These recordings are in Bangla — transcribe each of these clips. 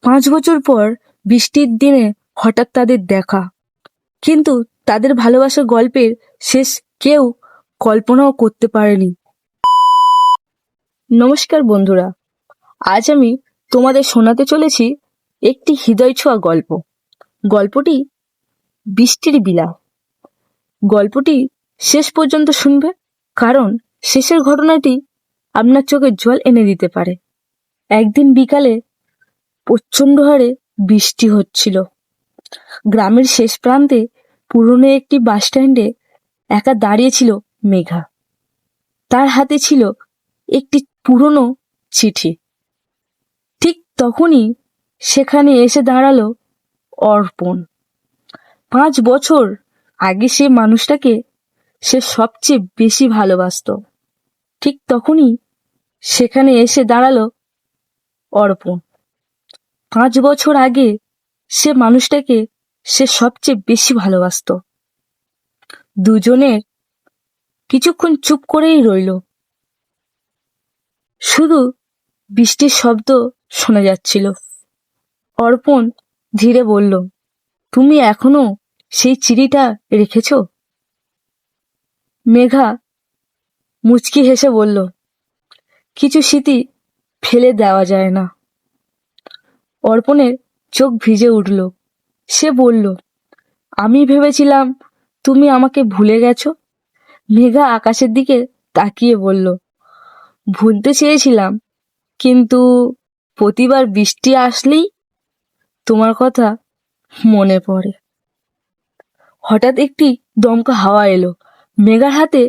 5 বছর পর বৃষ্টির দিনে হঠাৎ তাদের দেখা, কিন্তু তাদের ভালোবাসার গল্পের শেষ কেউ কল্পনাও করতে পারেনি। নমস্কার বন্ধুরা, আজ আমি তোমাদের শোনাতে চলেছি একটি হৃদয় ছোঁয়া গল্প। গল্পটি বৃষ্টির বিলাপ। গল্পটি শেষ পর্যন্ত শুনবে, কারণ শেষের ঘটনাটি আপনার চোখে জল এনে দিতে পারে। একদিন বিকালে প্রচণ্ড হারে বৃষ্টি হচ্ছিল। গ্রামের শেষ প্রান্তে পুরনো একটি বাস স্ট্যান্ডে একা দাঁড়িয়েছিল মেঘা। তার হাতে ছিল একটি পুরনো চিঠি। ঠিক তখনই সেখানে এসে দাঁড়ালো অর্পণ। 5 বছর আগে সে মানুষটাকে সে সবচেয়ে বেশি ভালোবাসতো। ঠিক তখনই সেখানে এসে দাঁড়ালো অর্পণ। 5 বছর আগে সে মানুষটাকে সে সবচেয়ে বেশি ভালোবাসতো। দুজনের কিছুক্ষণ চুপ করেই রইল। শুধু বৃষ্টির শব্দ শোনা যাচ্ছিল। অর্পণ ধীরে বলল, তুমি এখনো সেই চিঠিটা রেখেছ? মেঘা মুচকি হেসে বলল, কিছু স্মৃতি ফেলে দেওয়া যায় না। অর্পণের চোখ ভিজে উঠল। সে বলল, আমি ভেবেছিলাম তুমি আমাকে ভুলে গেছো। মেঘা আকাশের দিকে তাকিয়ে বলল, ভুলতে চেয়েছিলাম, কিন্তু প্রতিবার বৃষ্টি আসলেই তোমার কথা মনে পড়ে। হঠাৎ একটি দমকা হাওয়া এলো। মেঘার হাতে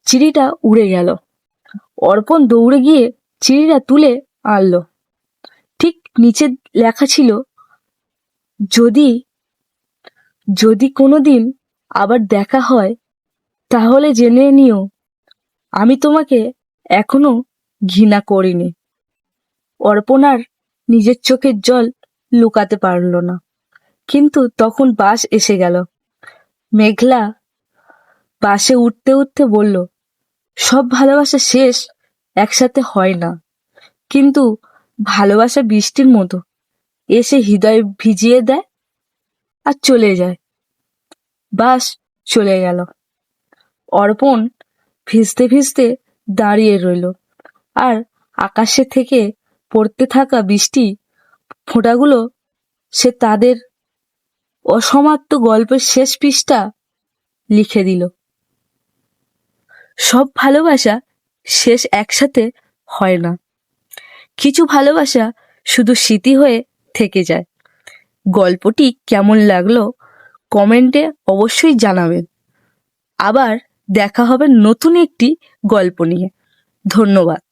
চিঠিটা উড়ে গেল। অর্পণ দৌড়ে গিয়ে চিঠিটা তুলে আনলো। ঠিক নিচে লেখা ছিল, যদি যদি কোনোদিন আবার দেখা হয় তাহলে জেনে নিও আমি তোমাকে এখনো ঘৃণা করিনি। অর্পণ আর নিজের চোখের জল লুকাতে পারল না। কিন্তু তখন বাস এসে গেল। মেঘলা বাসে উঠতে উঠতে বলল, সব ভালোবাসা শেষ একসাথে হয় না, কিন্তু ভালোবাসা বৃষ্টির মতো এসে হৃদয় ভিজিয়ে দেয় আর চলে যায়। বাস চলে গেল। অর্পণ ভিজতে ভিজতে দাঁড়িয়ে রইল, আর আকাশে থেকে পড়তে থাকা বৃষ্টি ফোঁটাগুলো সে তাদের অসমাপ্ত গল্পের শেষ পৃষ্ঠা লিখে দিল। সব ভালোবাসা শেষ একসাথে হয় না, কিছু ভালোবাসা শুধু স্মৃতি হয়ে থেকে যায়। গল্পটি কেমন লাগলো কমেন্টে অবশ্যই জানাবেন। আবার দেখা হবে নতুন একটি গল্প নিয়ে। ধন্যবাদ।